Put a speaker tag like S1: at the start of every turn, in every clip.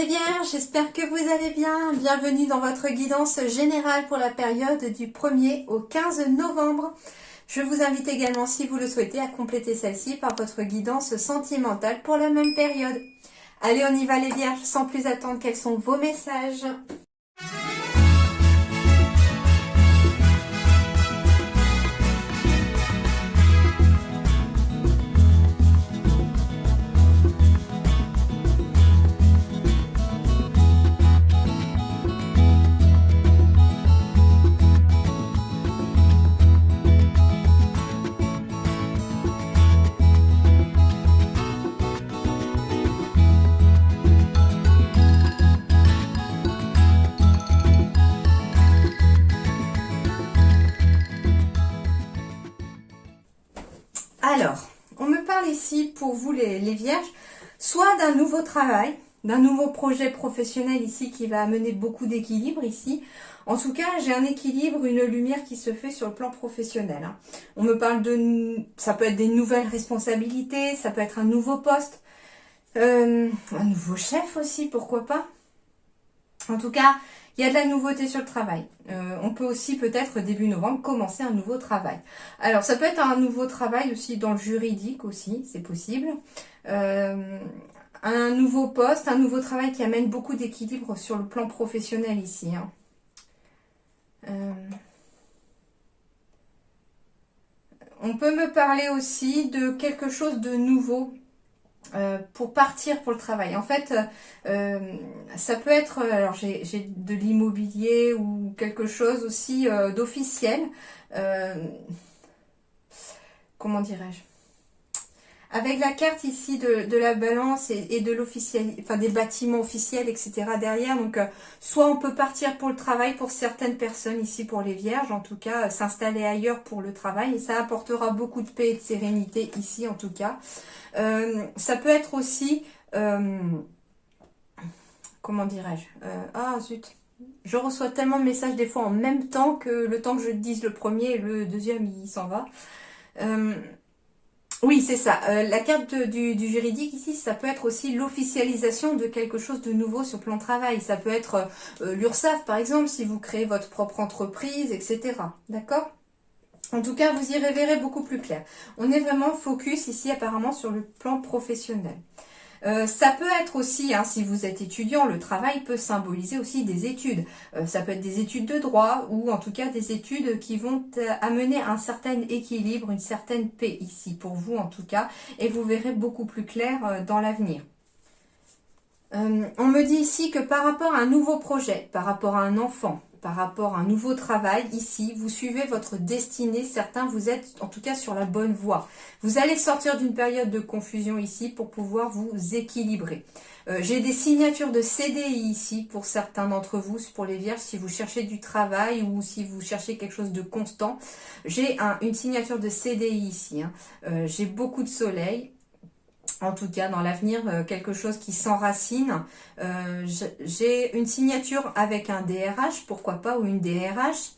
S1: les Vierges, j'espère que vous allez bien. Bienvenue dans votre guidance générale pour la période du 1er au 15 novembre. Je vous invite également, si vous le souhaitez, à compléter celle-ci par votre guidance sentimentale pour la même période. Allez, on y va les Vierges, sans plus attendre, quels sont vos messages ? Alors, on me parle ici pour vous les Vierges, soit d'un nouveau travail, d'un nouveau projet professionnel ici qui va amener beaucoup d'équilibre ici. En tout cas, j'ai un équilibre, une lumière qui se fait sur le plan professionnel. On me parle ça peut être des nouvelles responsabilités, ça peut être un nouveau poste, un nouveau chef aussi, pourquoi pas. En tout cas, il y a de la nouveauté sur le travail. On peut aussi peut-être début novembre commencer un nouveau travail. Alors ça peut être un nouveau travail aussi dans le juridique aussi, c'est possible. Un nouveau poste, un nouveau travail qui amène beaucoup d'équilibre sur le plan professionnel ici. On peut me parler aussi de quelque chose de nouveau. Pour partir pour le travail. En fait, ça peut être, alors j'ai de l'immobilier ou quelque chose aussi d'officiel. Comment dirais-je? Avec la carte ici de la balance et de l'officiel, enfin des bâtiments officiels, etc. derrière. Donc, soit on peut partir pour le travail pour certaines personnes ici, pour les Vierges, en tout cas, s'installer ailleurs pour le travail. Et ça apportera beaucoup de paix et de sérénité ici, en tout cas. Ça peut être aussi, comment dirais-je, ah zut, je reçois tellement de messages des fois en même temps que le temps que je dise le premier, le deuxième il s'en va. Oui, c'est ça. La carte du juridique ici, ça peut être aussi l'officialisation de quelque chose de nouveau sur le plan travail. Ça peut être l'URSSAF, par exemple, si vous créez votre propre entreprise, etc. D'accord ? En tout cas, vous y verrez beaucoup plus clair. On est vraiment focus ici apparemment sur le plan professionnel. Ça peut être aussi, si vous êtes étudiant, le travail peut symboliser aussi des études. Ça peut être des études de droit ou en tout cas des études qui vont amener un certain équilibre, une certaine paix ici pour vous en tout cas. Et vous verrez beaucoup plus clair dans l'avenir. On me dit ici que par rapport à un nouveau projet, par rapport à un enfant, par rapport à un nouveau travail, ici, vous suivez votre destinée. Certains, vous êtes en tout cas sur la bonne voie. Vous allez sortir d'une période de confusion ici pour pouvoir vous équilibrer. J'ai des signatures de CDI ici pour certains d'entre vous, pour les Vierges, si vous cherchez du travail ou si vous cherchez quelque chose de constant. J'ai une signature de CDI ici. J'ai beaucoup de soleil. En tout cas, dans l'avenir, quelque chose qui s'enracine. J'ai une signature avec un DRH, pourquoi pas, ou une DRH.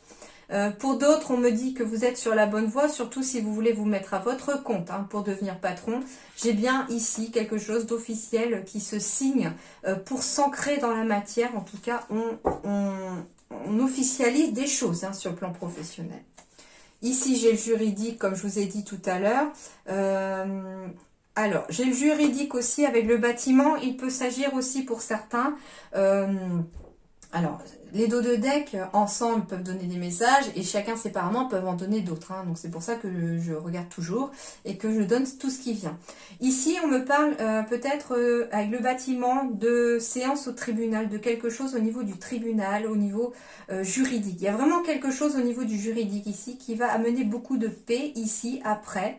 S1: Pour d'autres, on me dit que vous êtes sur la bonne voie, surtout si vous voulez vous mettre à votre compte pour devenir patron. J'ai bien ici quelque chose d'officiel qui se signe pour s'ancrer dans la matière. En tout cas, on officialise des choses sur le plan professionnel. Ici, j'ai le juridique, comme je vous ai dit tout à l'heure. Alors, j'ai le juridique aussi avec le bâtiment. Il peut s'agir aussi pour certains. Alors, les dos de deck ensemble peuvent donner des messages et chacun séparément peuvent en donner d'autres. Donc, c'est pour ça que je regarde toujours et que je donne tout ce qui vient. Ici, on me parle peut-être avec le bâtiment de séance au tribunal, de quelque chose au niveau du tribunal, au niveau juridique. Il y a vraiment quelque chose au niveau du juridique ici qui va amener beaucoup de paix ici après.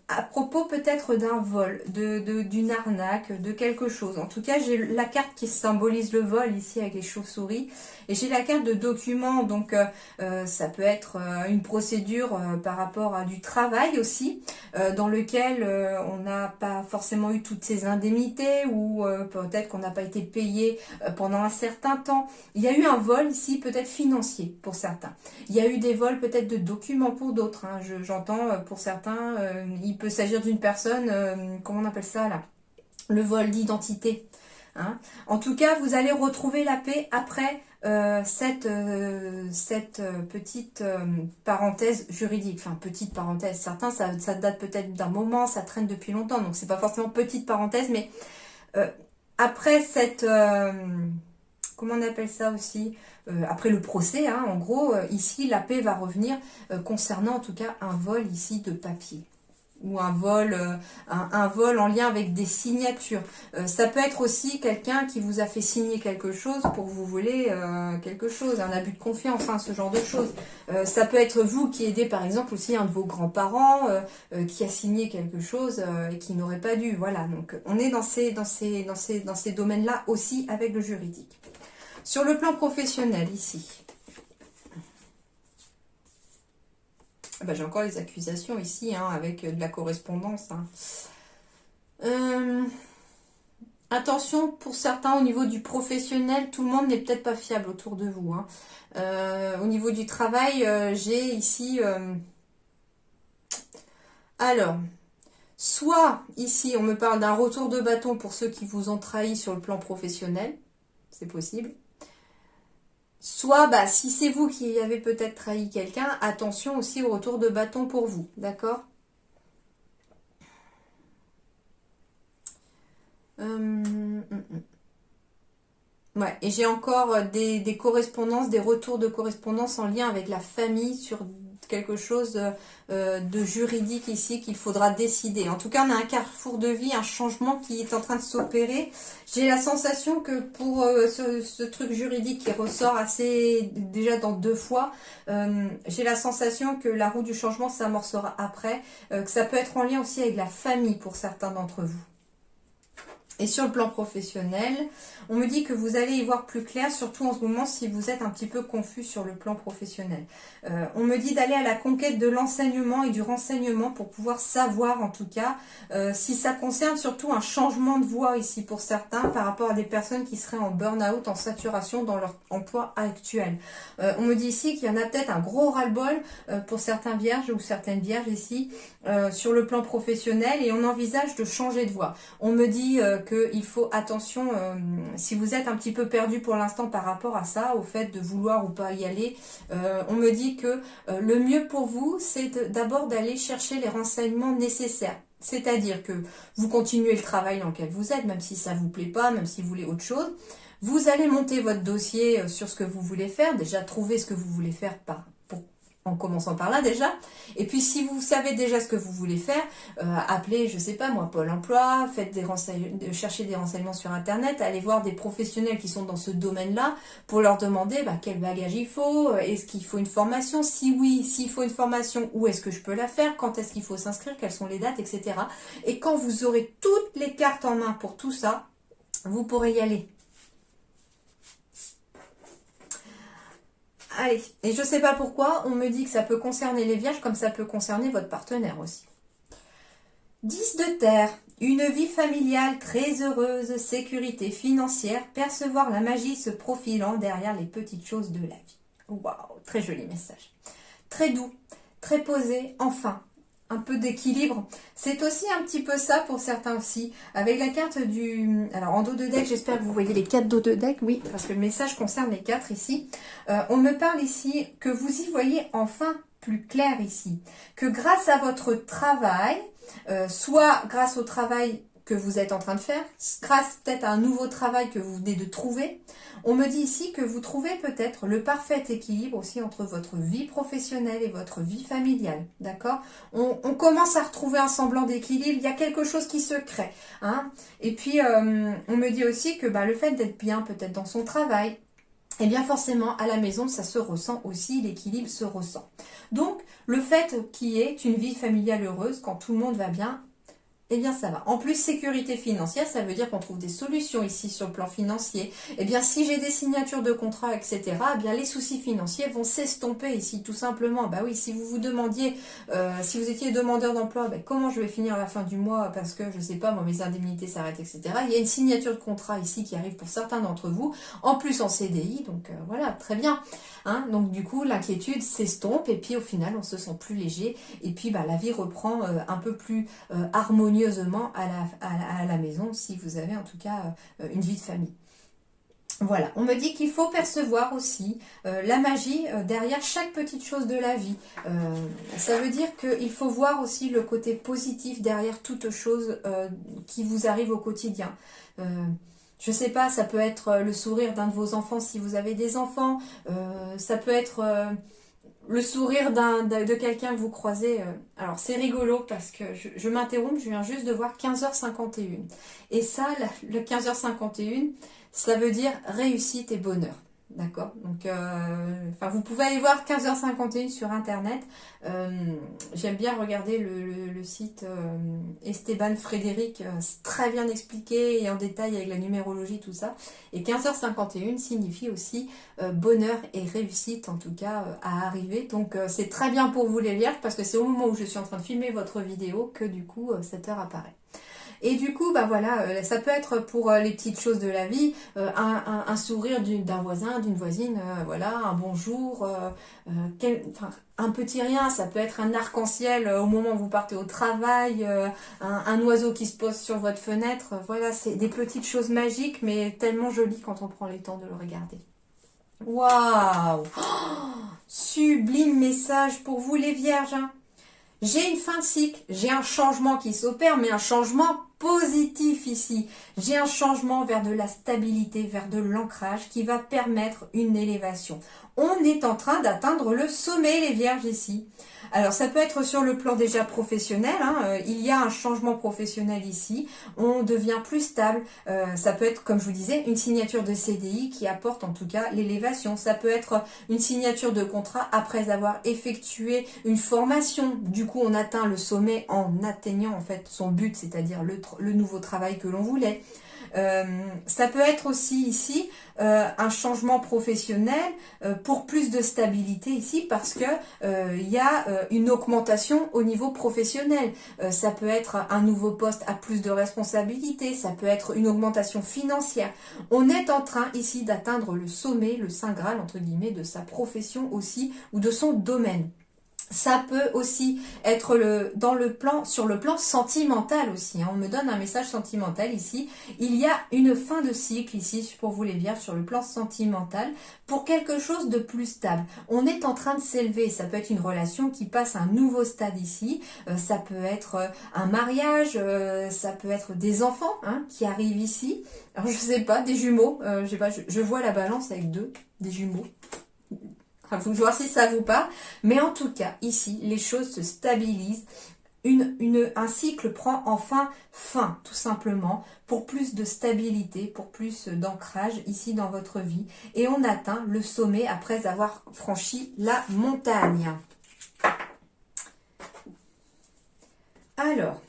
S1: À propos peut-être d'un vol, d'une arnaque, de quelque chose. En tout cas, j'ai la carte qui symbolise le vol ici avec les chauves-souris. Et j'ai la carte de document, donc ça peut être une procédure par rapport à du travail aussi, dans lequel on n'a pas forcément eu toutes ces indemnités ou peut-être qu'on n'a pas été payé pendant un certain temps. Il y a eu un vol ici, peut-être financier pour certains. Il y a eu des vols peut-être de documents pour d'autres. J'entends pour certains, il peut s'agir d'une personne, comment on appelle ça là? Le vol d'identité. Hein. En tout cas, vous allez retrouver la paix après cette petite parenthèse juridique. Enfin, petite parenthèse. Certains, ça date peut-être d'un moment, ça traîne depuis longtemps. Donc, c'est pas forcément petite parenthèse, mais après cette... comment on appelle ça aussi, après le procès, hein, en gros, ici, la paix va revenir concernant en tout cas un vol ici de papier. Ou un vol, un vol en lien avec des signatures. Ça peut être aussi quelqu'un qui vous a fait signer quelque chose pour vous voler quelque chose, un abus de confiance, hein, ce genre de choses. Ça peut être vous qui aidez par exemple aussi un de vos grands-parents qui a signé quelque chose et qui n'aurait pas dû. Voilà, donc on est dans ces domaines-là aussi avec le juridique. Sur le plan professionnel ici. Ben, j'ai encore les accusations ici, hein, avec de la correspondance. Hein. Attention, pour certains, au niveau du professionnel, tout le monde n'est peut-être pas fiable autour de vous. Hein. Au niveau du travail, j'ai ici... Alors, soit ici, on me parle d'un retour de bâton pour ceux qui vous ont trahi sur le plan professionnel. C'est possible. Soit, bah, si c'est vous qui avez peut-être trahi quelqu'un, attention aussi au retour de bâton pour vous, d'accord? Ouais, et j'ai encore des correspondances, des retours de correspondance en lien avec la famille sur quelque chose de juridique ici qu'il faudra décider. En tout cas, on a un carrefour de vie, un changement qui est en train de s'opérer. J'ai la sensation que pour ce truc juridique qui ressort assez déjà dans 2 fois, j'ai la sensation que la roue du changement s'amorcera après, que ça peut être en lien aussi avec la famille pour certains d'entre vous. Et sur le plan professionnel, on me dit que vous allez y voir plus clair, surtout en ce moment si vous êtes un petit peu confus sur le plan professionnel. On me dit d'aller à la conquête de l'enseignement et du renseignement pour pouvoir savoir en tout cas si ça concerne surtout un changement de voie ici pour certains par rapport à des personnes qui seraient en burn-out, en saturation dans leur emploi actuel. On me dit ici qu'il y en a peut-être un gros ras-le-bol pour certains vierges ou certaines vierges ici sur le plan professionnel et on envisage de changer de voie. On me dit qu'il faut attention, si vous êtes un petit peu perdu pour l'instant par rapport à ça, au fait de vouloir ou pas y aller, on me dit que le mieux pour vous, c'est d'abord d'aller chercher les renseignements nécessaires. C'est-à-dire que vous continuez le travail dans lequel vous êtes, même si ça ne vous plaît pas, même si vous voulez autre chose. Vous allez monter votre dossier sur ce que vous voulez faire, déjà trouver ce que vous voulez faire en commençant par là déjà. Et puis si vous savez déjà ce que vous voulez faire, appelez, je sais pas moi, Pôle emploi, cherchez des renseignements sur internet, allez voir des professionnels qui sont dans ce domaine-là pour leur demander quel bagage il faut, est-ce qu'il faut une formation, si oui, s'il faut une formation, où est-ce que je peux la faire, quand est-ce qu'il faut s'inscrire, quelles sont les dates, etc. Et quand vous aurez toutes les cartes en main pour tout ça, vous pourrez y aller. Allez, et je ne sais pas pourquoi, on me dit que ça peut concerner les vierges comme ça peut concerner votre partenaire aussi. 10 de terre, une vie familiale très heureuse, sécurité financière, percevoir la magie se profilant derrière les petites choses de la vie. Waouh, très joli message. Très doux, très posé, enfin. Un peu d'équilibre. C'est aussi un petit peu ça pour certains aussi. Avec la carte du... Alors, en dos de deck, j'espère que vous voyez les 4 dos de deck. Oui, parce que le message concerne les 4 ici. On me parle ici que vous y voyez enfin plus clair ici. Que grâce à votre travail, soit grâce au travail que vous êtes en train de faire, grâce peut-être à un nouveau travail que vous venez de trouver, on me dit ici que vous trouvez peut-être le parfait équilibre aussi entre votre vie professionnelle et votre vie familiale, d'accord? On commence à retrouver un semblant d'équilibre, il y a quelque chose qui se crée, hein? Et puis, on me dit aussi que le fait d'être bien peut-être dans son travail, et bien forcément, à la maison, ça se ressent aussi, l'équilibre se ressent. Donc, le fait qu'il y ait une vie familiale heureuse, quand tout le monde va bien, eh bien, ça va. En plus, sécurité financière, ça veut dire qu'on trouve des solutions ici sur le plan financier. Eh bien, si j'ai des signatures de contrats, etc., eh bien, les soucis financiers vont s'estomper ici, tout simplement. Bah oui, si vous vous demandiez, si vous étiez demandeur d'emploi, comment je vais finir à la fin du mois parce que, je sais pas, moi, mes indemnités s'arrêtent, etc. Il y a une signature de contrat ici qui arrive pour certains d'entre vous, en plus en CDI, donc voilà, très bien. Hein, donc, du coup, l'inquiétude s'estompe et puis, au final, on se sent plus léger et puis, la vie reprend un peu plus harmonieuse harmonieusement à la maison, si vous avez en tout cas une vie de famille. Voilà, on me dit qu'il faut percevoir aussi la magie derrière chaque petite chose de la vie. Ça veut dire qu'il faut voir aussi le côté positif derrière toute chose qui vous arrive au quotidien. Je sais pas, ça peut être le sourire d'un de vos enfants si vous avez des enfants. Ça peut être le sourire de quelqu'un que vous croisez. Alors c'est rigolo parce que je m'interromps, je viens juste de voir 15h51. Et ça, le 15h51, ça veut dire réussite et bonheur. D'accord. Donc, vous pouvez aller voir 15h51 sur Internet. J'aime bien regarder le site Esteban Frédéric, c'est très bien expliqué et en détail avec la numérologie, tout ça. Et 15h51 signifie aussi bonheur et réussite, en tout cas, à arriver. Donc, c'est très bien pour vous les vierges parce que c'est au moment où je suis en train de filmer votre vidéo que du coup, cette heure apparaît. Et du coup, bah voilà, ça peut être pour les petites choses de la vie, un sourire d'un voisin, d'une voisine, voilà, un bonjour, un petit rien, ça peut être un arc-en-ciel au moment où vous partez au travail, un oiseau qui se pose sur votre fenêtre, voilà, c'est des petites choses magiques, mais tellement jolies quand on prend le temps de le regarder. Waouh! Sublime message pour vous les vierges, hein. J'ai une fin de cycle, j'ai un changement qui s'opère, mais un changement positif ici. J'ai un changement vers de la stabilité, vers de l'ancrage qui va permettre une élévation. On est en train d'atteindre le sommet, les vierges, ici. Alors, ça peut être sur le plan déjà professionnel, hein, il y a un changement professionnel ici, on devient plus stable, ça peut être, comme je vous disais, une signature de CDI qui apporte en tout cas l'élévation, ça peut être une signature de contrat après avoir effectué une formation, du coup on atteint le sommet en atteignant en fait son but, c'est-à-dire le nouveau travail que l'on voulait. Ça peut être aussi ici un changement professionnel pour plus de stabilité ici parce que il y a une augmentation au niveau professionnel. Ça peut être un nouveau poste à plus de responsabilité, ça peut être une augmentation financière. On est en train ici d'atteindre le sommet, le saint graal entre guillemets de sa profession aussi ou de son domaine. Ça peut aussi être sur le plan sentimental aussi, hein. On me donne un message sentimental ici. Il y a une fin de cycle ici pour vous les vierges sur le plan sentimental pour quelque chose de plus stable. On est en train de s'élever. Ça peut être une relation qui passe à un nouveau stade ici. Ça peut être un mariage. Ça peut être des enfants hein, qui arrivent ici. Alors je sais pas, des jumeaux. Je vois la balance avec des jumeaux. Il faut voir si ça vous parle. Mais en tout cas, ici, les choses se stabilisent. Un cycle prend enfin fin, tout simplement, pour plus de stabilité, pour plus d'ancrage ici dans votre vie. Et on atteint le sommet après avoir franchi la montagne. Alors,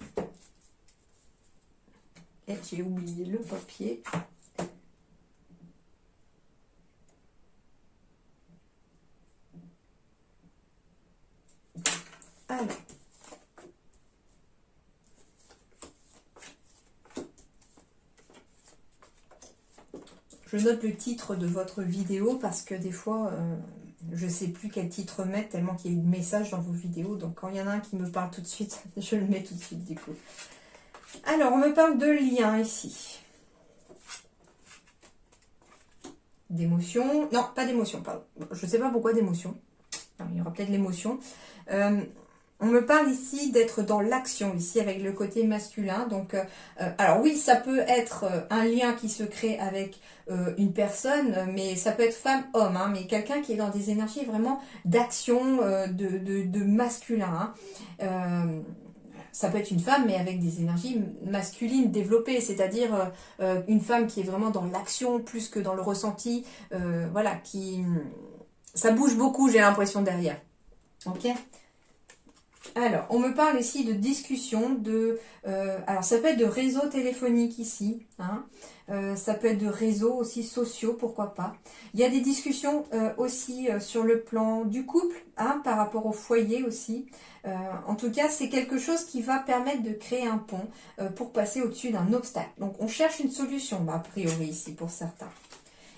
S1: j'ai oublié le papier. Alors, je note le titre de votre vidéo parce que des fois, je ne sais plus quel titre mettre tellement qu'il y a eu de messages dans vos vidéos. Donc, quand il y en a un qui me parle tout de suite, je le mets tout de suite du coup. Alors, on me parle de lien ici. D'émotion. Non, pas d'émotion, pardon. Je ne sais pas pourquoi d'émotion. Il y aura peut-être l'émotion. On me parle ici d'être dans l'action, ici avec le côté masculin. Donc, alors oui, ça peut être un lien qui se crée avec une personne, mais ça peut être femme-homme, hein, mais quelqu'un qui est dans des énergies vraiment d'action, de masculin. Hein. Ça peut être une femme, mais avec des énergies masculines développées, c'est-à-dire une femme qui est vraiment dans l'action plus que dans le ressenti. Voilà, ça bouge beaucoup, j'ai l'impression derrière. Ok ? Alors, on me parle ici de discussion, alors ça peut être de réseaux téléphoniques ici, hein, ça peut être de réseaux aussi sociaux, pourquoi pas. Il y a des discussions aussi sur le plan du couple, hein, par rapport au foyer aussi. En tout cas, c'est quelque chose qui va permettre de créer un pont pour passer au-dessus d'un obstacle. Donc, on cherche une solution, a priori ici, pour certains.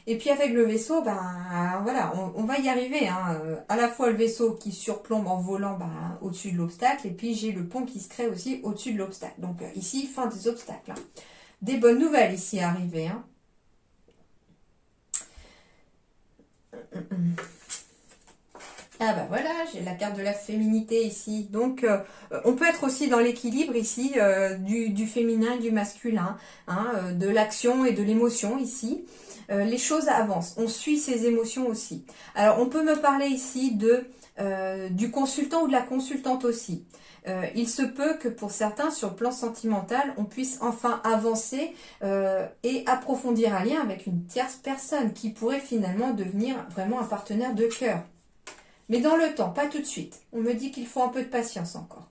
S1: Et puis avec le vaisseau, ben voilà, on va y arriver. Hein. À la fois le vaisseau qui surplombe en volant au-dessus de l'obstacle, et puis j'ai le pont qui se crée aussi au-dessus de l'obstacle. Donc ici, fin des obstacles. Hein. Des bonnes nouvelles ici arrivées. Hein. Ah bah voilà, j'ai la carte de la féminité ici. Donc on peut être aussi dans l'équilibre ici du féminin et du masculin, hein, de l'action et de l'émotion ici. Les choses avancent, on suit ses émotions aussi. Alors on peut me parler ici du consultant ou de la consultante aussi. Il se peut que pour certains, sur le plan sentimental, on puisse enfin avancer et approfondir un lien avec une tierce personne qui pourrait finalement devenir vraiment un partenaire de cœur. Mais dans le temps, pas tout de suite. On me dit qu'il faut un peu de patience encore.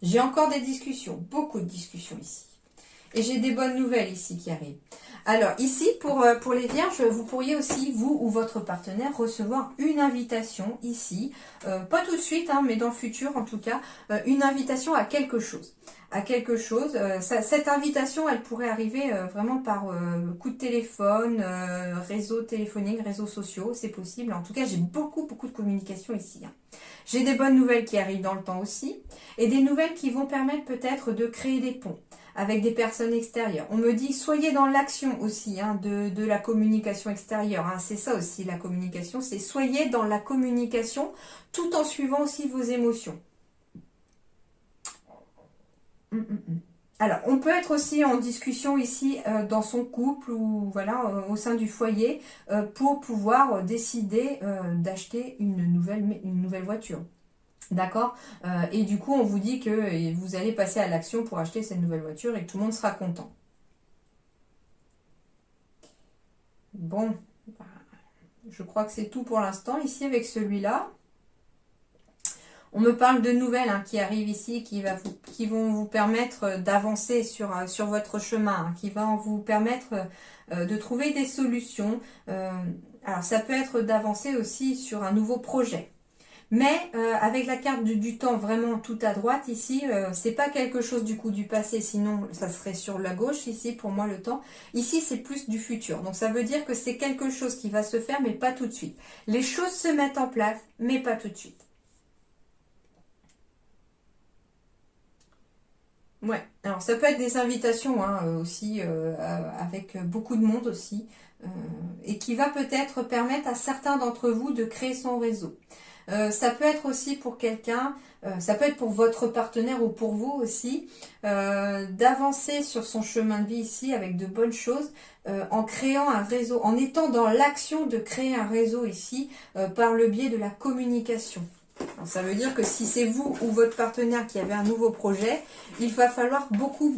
S1: J'ai encore des discussions, beaucoup de discussions ici. Et j'ai des bonnes nouvelles ici qui arrivent. Alors ici, pour les vierges, vous pourriez aussi, vous ou votre partenaire, recevoir une invitation ici. Pas tout de suite, hein, mais dans le futur en tout cas, une invitation à quelque chose. À quelque chose. Cette invitation, elle pourrait arriver vraiment par coup de téléphone, réseau téléphonique, réseaux sociaux, c'est possible. En tout cas, j'ai beaucoup de communication ici. Hein. J'ai des bonnes nouvelles qui arrivent dans le temps aussi, et des nouvelles qui vont permettre peut-être de créer des ponts avec des personnes extérieures. On me dit, soyez dans l'action aussi, hein, de la communication extérieure. Hein. C'est ça aussi, la communication, c'est soyez dans la communication tout en suivant aussi vos émotions. Alors, on peut être aussi en discussion ici dans son couple ou voilà au sein du foyer pour pouvoir décider d'acheter une nouvelle voiture. D'accord. Et du coup, on vous dit que vous allez passer à l'action pour acheter cette nouvelle voiture et que tout le monde sera content. Bon, je crois que c'est tout pour l'instant ici avec celui-là. On me parle de nouvelles hein, qui arrivent ici, qui vont vous permettre d'avancer sur votre chemin, hein, qui vont vous permettre de trouver des solutions. Alors, ça peut être d'avancer aussi sur un nouveau projet. Mais avec la carte du temps vraiment tout à droite ici, c'est pas quelque chose du coup du passé, sinon ça serait sur la gauche ici pour moi le temps. Ici c'est plus du futur, donc ça veut dire que c'est quelque chose qui va se faire mais pas tout de suite. Les choses se mettent en place mais pas tout de suite. Ouais, alors ça peut être des invitations hein, aussi avec beaucoup de monde aussi et qui va peut-être permettre à certains d'entre vous de créer son réseau. Ça peut être aussi pour quelqu'un, ça peut être pour votre partenaire ou pour vous aussi, d'avancer sur son chemin de vie ici avec de bonnes choses, en créant un réseau, en étant dans l'action de créer un réseau ici par le biais de la communication. Alors, ça veut dire que si c'est vous ou votre partenaire qui avez un nouveau projet, il va falloir beaucoup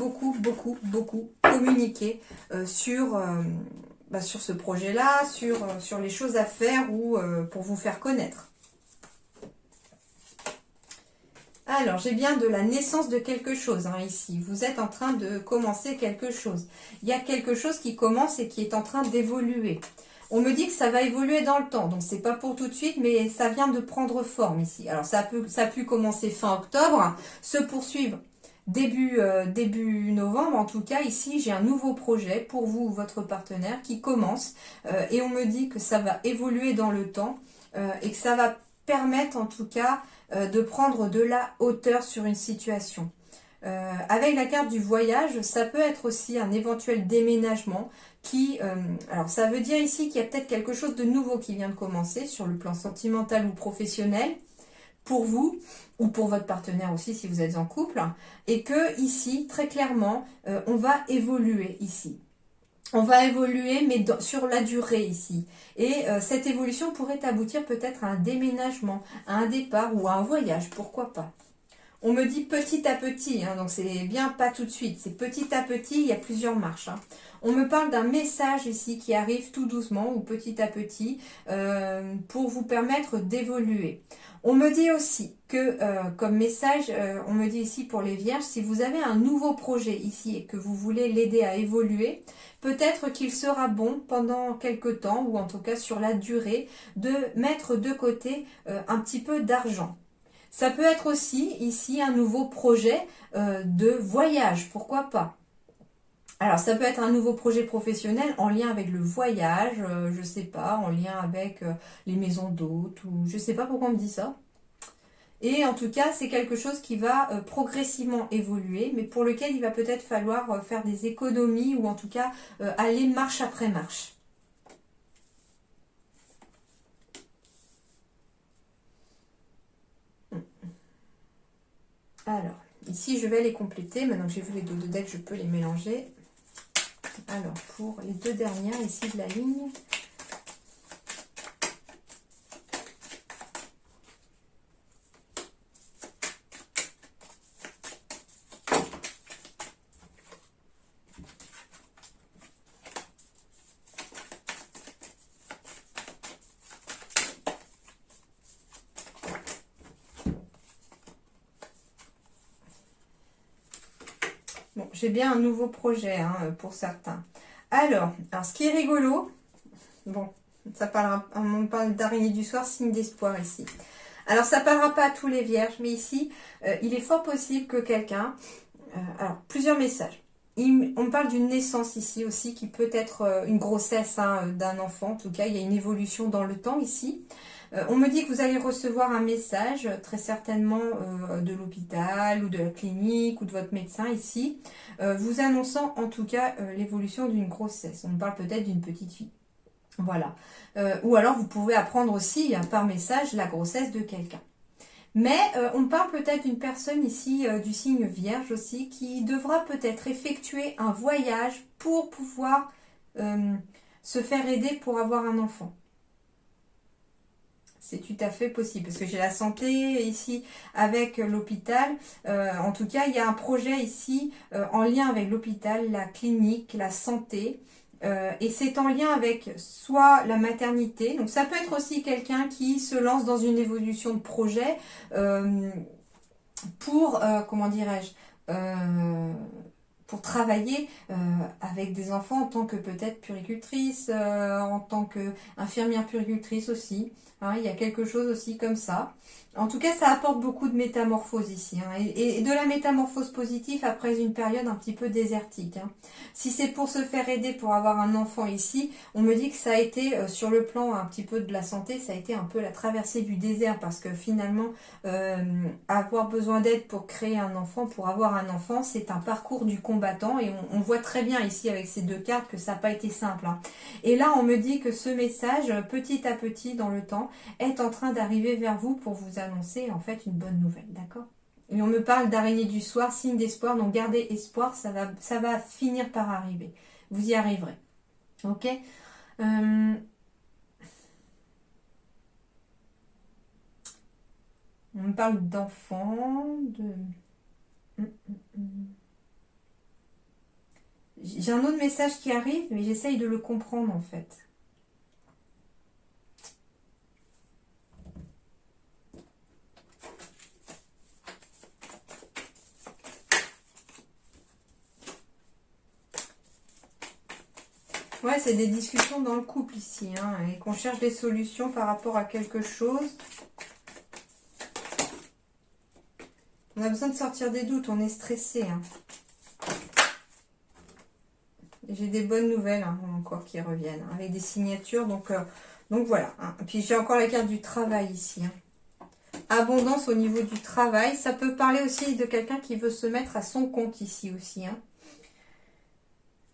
S1: communiquer sur ce projet-là, sur les choses à faire ou pour vous faire connaître. Alors, j'ai bien de la naissance de quelque chose hein, ici. Vous êtes en train de commencer quelque chose. Il y a quelque chose qui commence et qui est en train d'évoluer. On me dit que ça va évoluer dans le temps, donc c'est pas pour tout de suite, mais ça vient de prendre forme ici. Alors ça a pu commencer fin octobre, se poursuivre début novembre. En tout cas, ici j'ai un nouveau projet pour vous ou votre partenaire qui commence et on me dit que ça va évoluer dans le temps et que ça va permettre en tout cas de prendre de la hauteur sur une situation. Avec la carte du voyage, ça peut être aussi un éventuel déménagement alors ça veut dire ici qu'il y a peut-être quelque chose de nouveau qui vient de commencer sur le plan sentimental ou professionnel pour vous ou pour votre partenaire aussi si vous êtes en couple et que ici très clairement on va évoluer ici. On va évoluer mais sur la durée ici et cette évolution pourrait aboutir peut-être à un déménagement, à un départ ou à un voyage, pourquoi pas. On me dit petit à petit, hein, donc c'est bien pas tout de suite, c'est petit à petit, il y a plusieurs marches. Hein. On me parle d'un message ici qui arrive tout doucement ou petit à petit pour vous permettre d'évoluer. On me dit aussi que comme message, on me dit ici pour les vierges, si vous avez un nouveau projet ici et que vous voulez l'aider à évoluer, peut-être qu'il sera bon pendant quelques temps ou en tout cas sur la durée de mettre de côté un petit peu d'argent. Ça peut être aussi ici un nouveau projet de voyage, pourquoi pas. Alors, ça peut être un nouveau projet professionnel en lien avec le voyage, je sais pas, en lien avec les maisons d'hôtes, ou je sais pas pourquoi on me dit ça. Et en tout cas, c'est quelque chose qui va progressivement évoluer, mais pour lequel il va peut-être falloir faire des économies, ou en tout cas aller marche après marche. Alors, ici, je vais les compléter. Maintenant que j'ai vu les dos de deck, je peux les mélanger. Alors, pour les deux dernières ici de la ligne. Bon, j'ai bien un nouveau projet hein, pour certains. Alors, ce qui est rigolo, bon, ça parlera, on parle d'araignée du soir, signe d'espoir ici. Alors, ça parlera pas à tous les vierges, mais ici, il est fort possible que quelqu'un... alors, plusieurs messages. On me parle d'une naissance ici aussi, qui peut être une grossesse hein, d'un enfant. En tout cas, il y a une évolution dans le temps ici. On me dit que vous allez recevoir un message, très certainement de l'hôpital ou de la clinique ou de votre médecin ici, vous annonçant en tout cas l'évolution d'une grossesse. On me parle peut-être d'une petite fille. Voilà. Ou alors vous pouvez apprendre aussi par message la grossesse de quelqu'un. Mais on parle peut-être d'une personne ici du signe vierge aussi qui devra peut-être effectuer un voyage pour pouvoir se faire aider pour avoir un enfant. C'est tout à fait possible, parce que j'ai la santé ici avec l'hôpital. En tout cas, il y a un projet ici en lien avec l'hôpital, la clinique, la santé. Et c'est en lien avec soit la maternité. Donc ça peut être aussi quelqu'un qui se lance dans une évolution de projet pour, comment dirais-je, pour travailler avec des enfants en tant que peut-être puricultrice, en tant qu'infirmière puricultrice aussi. Hein, il y a quelque chose aussi comme ça. En tout cas, ça apporte beaucoup de métamorphose ici. Hein, et de la métamorphose positive après une période un petit peu désertique. Hein. Si c'est pour se faire aider pour avoir un enfant ici, on me dit que ça a été, sur le plan un petit peu de la santé, ça a été un peu la traversée du désert. Parce que finalement, avoir besoin d'aide pour créer un enfant, pour avoir un enfant, c'est un parcours du combattant. Et on voit très bien ici avec ces deux cartes que ça n'a pas été simple. Hein. Et là, on me dit que ce message, petit à petit dans le temps, est en train d'arriver vers vous pour vous annoncer en fait une bonne nouvelle, d'accord? Et on me parle d'araignée du soir, signe d'espoir, donc gardez espoir, ça va finir par arriver. Vous y arriverez, ok? On me parle d'enfants, J'ai un autre message qui arrive, mais j'essaye de le comprendre en fait. Ouais, c'est des discussions dans le couple ici, hein, et qu'on cherche des solutions par rapport à quelque chose. On a besoin de sortir des doutes, on est stressé. Hein. J'ai des bonnes nouvelles hein, encore qui reviennent, hein, avec des signatures, donc voilà. Hein. Puis j'ai encore la carte du travail ici. Hein. Abondance au niveau du travail, ça peut parler aussi de quelqu'un qui veut se mettre à son compte ici aussi. Hein.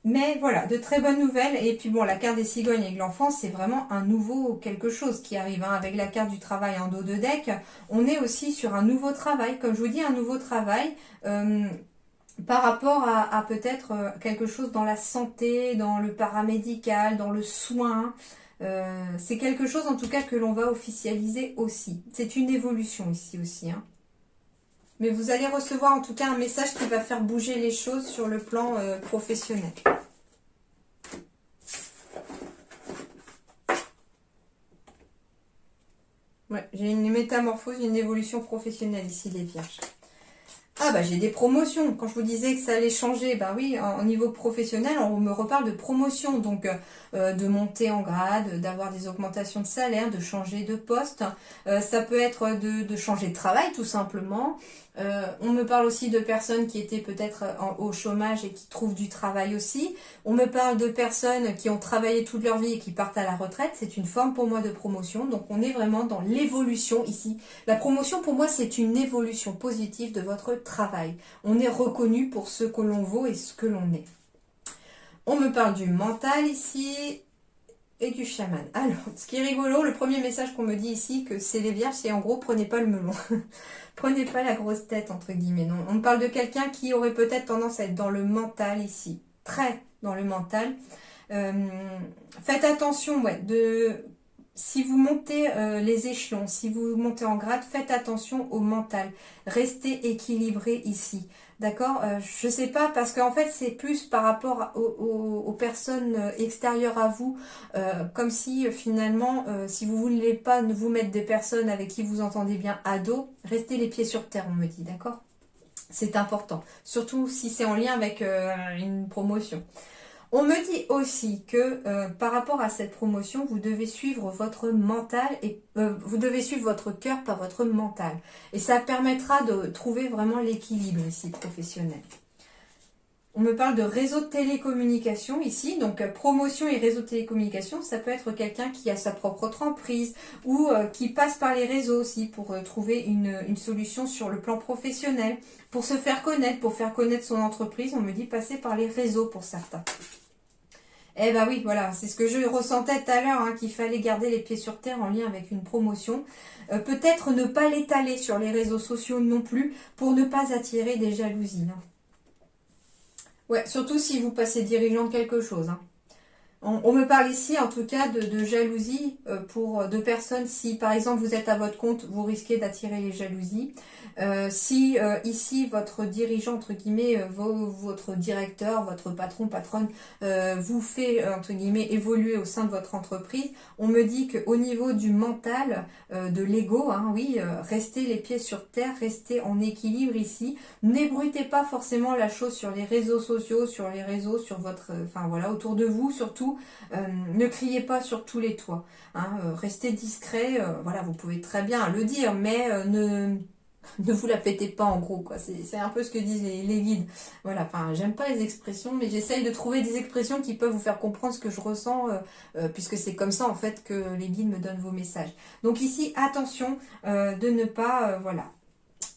S1: Mais voilà, de très bonnes nouvelles. Et puis bon, la carte des cigognes avec l'enfant, c'est vraiment un nouveau quelque chose qui arrive. Hein. Avec la carte du travail en dos de deck, on est aussi sur un nouveau travail. Comme je vous dis, un nouveau travail par rapport à peut-être quelque chose dans la santé, dans le paramédical, dans le soin. C'est quelque chose en tout cas que l'on va officialiser aussi. C'est une évolution ici aussi. Hein. Mais vous allez recevoir en tout cas un message qui va faire bouger les choses sur le plan professionnel. Ouais, j'ai une métamorphose, une évolution professionnelle ici, les vierges. Ah bah j'ai des promotions. Quand je vous disais que ça allait changer, bah oui, au niveau professionnel, on me reparle de promotion, donc de monter en grade, d'avoir des augmentations de salaire, de changer de poste. Ça peut être de changer de travail tout simplement. On me parle aussi de personnes qui étaient peut-être au chômage et qui trouvent du travail aussi. On me parle de personnes qui ont travaillé toute leur vie et qui partent à la retraite. C'est une forme pour moi de promotion. Donc on est vraiment dans l'évolution ici. La promotion pour moi c'est une évolution positive de votre travail. On est reconnu pour ce que l'on vaut et ce que l'on est. On me parle du mental ici et du chaman. Alors, ce qui est rigolo, le premier message qu'on me dit ici, que c'est les vierges, c'est en gros, prenez pas le melon. Prenez pas la grosse tête, entre guillemets. Non, on me parle de quelqu'un qui aurait peut-être tendance à être dans le mental ici. Très dans le mental. Faites attention, ouais, si vous montez les échelons, si vous montez en grade, faites attention au mental. Restez équilibré ici. D'accord, je sais pas, parce qu'en fait c'est plus par rapport aux personnes extérieures à vous, comme si finalement, si vous voulez pas vous mettre des personnes avec qui vous entendez bien à dos, restez les pieds sur terre, on me dit, d'accord? C'est important, surtout si c'est en lien avec une promotion. On me dit aussi que par rapport à cette promotion, vous devez suivre votre mental et vous devez suivre votre cœur par votre mental. Et ça permettra de trouver vraiment l'équilibre ici professionnel. On me parle de réseau de télécommunication ici, donc promotion et réseau de télécommunication, ça peut être quelqu'un qui a sa propre entreprise ou qui passe par les réseaux aussi pour trouver une solution sur le plan professionnel, pour se faire connaître, pour faire connaître son entreprise. On me dit passer par les réseaux pour certains. Eh ben oui, voilà, c'est ce que je ressentais tout à l'heure, hein, qu'il fallait garder les pieds sur terre en lien avec une promotion. Peut-être ne pas l'étaler sur les réseaux sociaux non plus, pour ne pas attirer des jalousies. Hein. Ouais, surtout si vous passez dirigeant de quelque chose. Hein. On me parle ici en tout cas de jalousie pour deux personnes. Si par exemple vous êtes à votre compte, vous risquez d'attirer les jalousies. Si ici votre dirigeant, entre guillemets, votre directeur, votre patron, patronne, vous fait, entre guillemets, évoluer au sein de votre entreprise, on me dit qu'au niveau du mental, de l'ego, hein, oui, restez les pieds sur terre, restez en équilibre ici. N'ébruitez pas forcément la chose sur les réseaux sociaux, sur les réseaux, sur votre, enfin voilà, autour de vous surtout. Ne criez pas sur tous les toits. Hein, restez discret. Voilà, vous pouvez très bien le dire, mais ne vous la pétez pas en gros, quoi. C'est un peu ce que disent les guides. Voilà, enfin, j'aime pas les expressions, mais j'essaye de trouver des expressions qui peuvent vous faire comprendre ce que je ressens, puisque c'est comme ça, en fait, que les guides me donnent vos messages. Donc ici, attention de ne pas, voilà,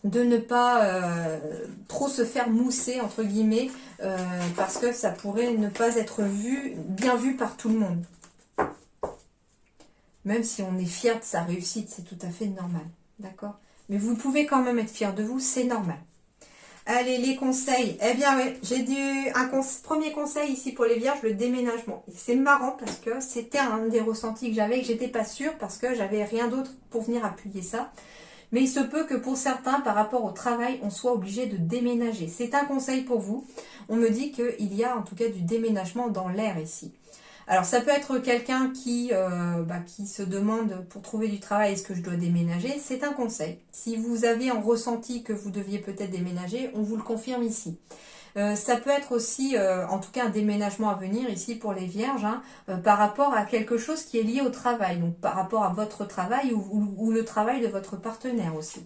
S1: de ne pas trop se faire mousser, entre guillemets, parce que ça pourrait ne pas être bien vu par tout le monde. Même si on est fier de sa réussite, c'est tout à fait normal. D'accord ? Mais vous pouvez quand même être fier de vous, c'est normal. Allez, les conseils. Eh bien, oui, j'ai premier conseil ici pour les vierges, le déménagement. C'est marrant parce que c'était un des ressentis que j'avais, que j'étais pas sûre parce que j'avais rien d'autre pour venir appuyer ça. Mais il se peut que pour certains, par rapport au travail, on soit obligé de déménager. C'est un conseil pour vous. On me dit qu'il y a en tout cas du déménagement dans l'air ici. Alors ça peut être quelqu'un qui se demande pour trouver du travail, est-ce que je dois déménager? C'est un conseil. Si vous avez en ressenti que vous deviez peut-être déménager, on vous le confirme ici. Ça peut être aussi, en tout cas, un déménagement à venir ici pour les vierges, hein, par rapport à quelque chose qui est lié au travail, donc par rapport à votre travail ou le travail de votre partenaire aussi.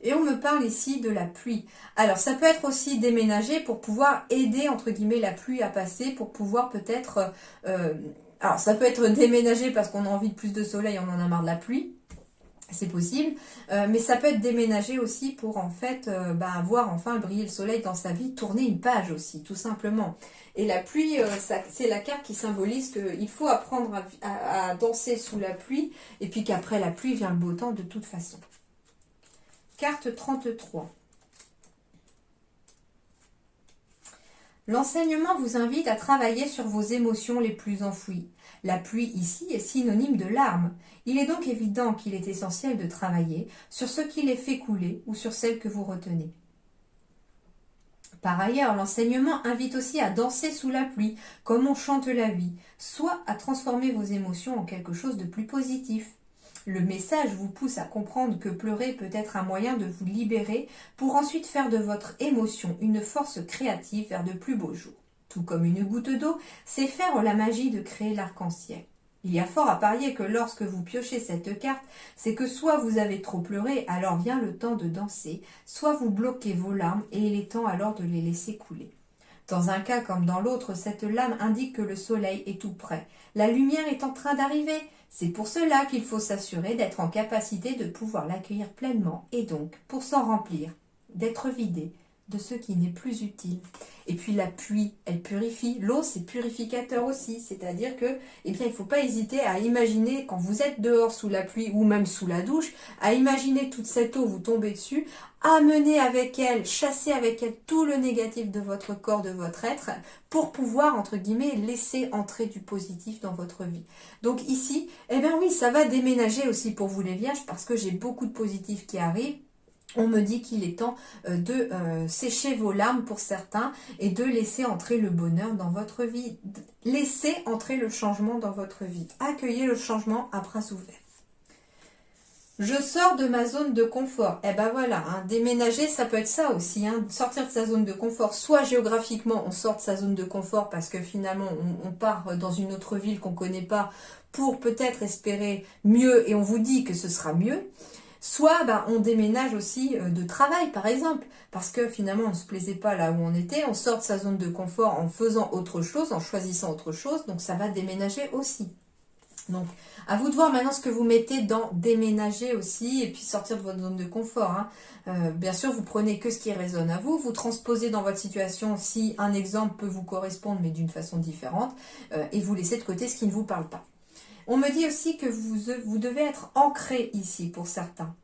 S1: Et on me parle ici de la pluie. Alors, ça peut être aussi déménager pour pouvoir aider, entre guillemets, la pluie à passer, pour pouvoir peut-être... alors, ça peut être déménager parce qu'on a envie de plus de soleil, on en a marre de la pluie. C'est possible, mais ça peut être déménager aussi pour en fait voir enfin briller le soleil dans sa vie, tourner une page aussi, tout simplement. Et la pluie, c'est la carte qui symbolise qu'il faut apprendre à danser sous la pluie, et puis qu'après la pluie vient le beau temps de toute façon. Carte 33. L'enseignement vous invite à travailler sur vos émotions les plus enfouies. La pluie ici est synonyme de larmes. Il est donc évident qu'il est essentiel de travailler sur ce qui les fait couler ou sur celles que vous retenez. Par ailleurs, l'enseignement invite aussi à danser sous la pluie, comme on chante la vie, soit à transformer vos émotions en quelque chose de plus positif. Le message vous pousse à comprendre que pleurer peut être un moyen de vous libérer pour ensuite faire de votre émotion une force créative vers de plus beaux jours. Tout comme une goutte d'eau, c'est faire la magie de créer l'arc-en-ciel. Il y a fort à parier que lorsque vous piochez cette carte, c'est que soit vous avez trop pleuré, alors vient le temps de danser, soit vous bloquez vos larmes et il est temps alors de les laisser couler. Dans un cas comme dans l'autre, cette lame indique que le soleil est tout près. La lumière est en train d'arriver. C'est pour cela qu'il faut s'assurer d'être en capacité de pouvoir l'accueillir pleinement et donc, pour s'en remplir, d'être vidé de ce qui n'est plus utile. Et puis la pluie, elle purifie. L'eau, c'est purificateur aussi. C'est-à-dire que, eh bien, il ne faut pas hésiter à imaginer, quand vous êtes dehors sous la pluie ou même sous la douche, à imaginer toute cette eau vous tomber dessus, amener avec elle, chasser avec elle tout le négatif de votre corps, de votre être, pour pouvoir, entre guillemets, laisser entrer du positif dans votre vie. Donc ici, eh bien oui, ça va déménager aussi pour vous les vierges, parce que j'ai beaucoup de positifs qui arrivent. On me dit qu'il est temps de sécher vos larmes pour certains et de laisser entrer le bonheur dans votre vie. Laissez entrer le changement dans votre vie. Accueillez le changement à bras ouverts. Je sors de ma zone de confort. Eh ben voilà, hein, déménager, ça peut être ça aussi. Hein, sortir de sa zone de confort. Soit géographiquement, on sort de sa zone de confort parce que finalement, on part dans une autre ville qu'on ne connaît pas pour peut-être espérer mieux et on vous dit que ce sera mieux. Soit on déménage aussi de travail par exemple, parce que finalement on ne se plaisait pas là où on était, on sort de sa zone de confort en faisant autre chose, en choisissant autre chose, donc ça va déménager aussi. Donc à vous de voir maintenant ce que vous mettez dans déménager aussi, et puis sortir de votre zone de confort. Hein. Bien sûr vous prenez que ce qui résonne à vous, vous transposez dans votre situation si un exemple peut vous correspondre mais d'une façon différente, et vous laissez de côté ce qui ne vous parle pas. On me dit aussi que vous devez être ancré ici pour certains.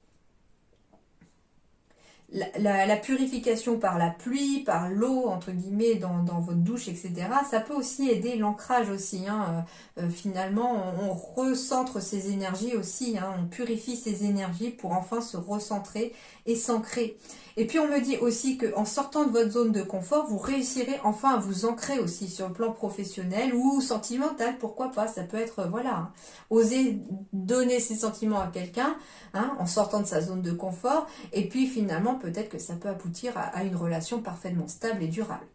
S1: La purification par la pluie, par l'eau, entre guillemets, dans votre douche, etc. Ça peut aussi aider l'ancrage aussi. Hein. Finalement, on recentre ses énergies aussi. Hein. On purifie ses énergies pour enfin se recentrer et s'ancrer. Et puis on me dit aussi qu'en sortant de votre zone de confort, vous réussirez enfin à vous ancrer aussi sur le plan professionnel ou sentimental, pourquoi pas, ça peut être, voilà, hein, oser donner ses sentiments à quelqu'un, hein, en sortant de sa zone de confort, et puis finalement peut-être que ça peut aboutir à une relation parfaitement stable et durable.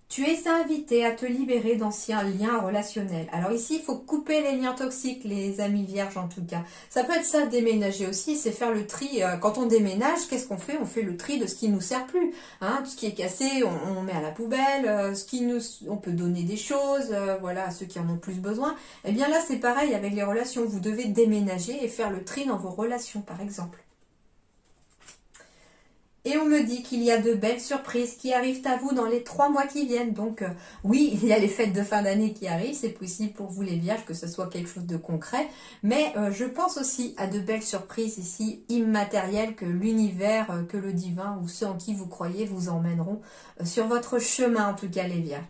S1: Tu es invité à te libérer d'anciens liens relationnels. Alors ici, il faut couper les liens toxiques, les amis vierges en tout cas. Ça peut être ça, déménager aussi, c'est faire le tri. Quand on déménage, qu'est-ce qu'on fait? On fait le tri de ce qui ne nous sert plus. Hein, tout ce qui est cassé, on met à la poubelle. On peut donner des choses, voilà, à ceux qui en ont plus besoin. Eh bien là, c'est pareil avec les relations. Vous devez déménager et faire le tri dans vos relations, par exemple. Et on me dit qu'il y a de belles surprises qui arrivent à vous dans les 3 mois qui viennent. Donc oui, il y a les fêtes de fin d'année qui arrivent. C'est possible pour vous les vierges que ce soit quelque chose de concret. Mais je pense aussi à de belles surprises ici, immatérielles, que l'univers, que le divin ou ceux en qui vous croyez vous emmèneront sur votre chemin, en tout cas les vierges.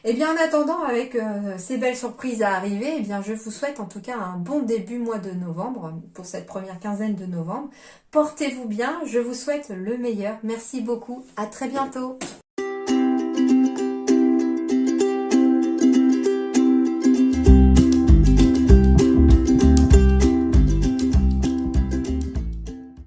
S1: Et bien en attendant, avec ces belles surprises à arriver, eh bien je vous souhaite en tout cas un bon début mois de novembre, pour cette première quinzaine de novembre. Portez-vous bien, je vous souhaite le meilleur. Merci beaucoup, à très bientôt.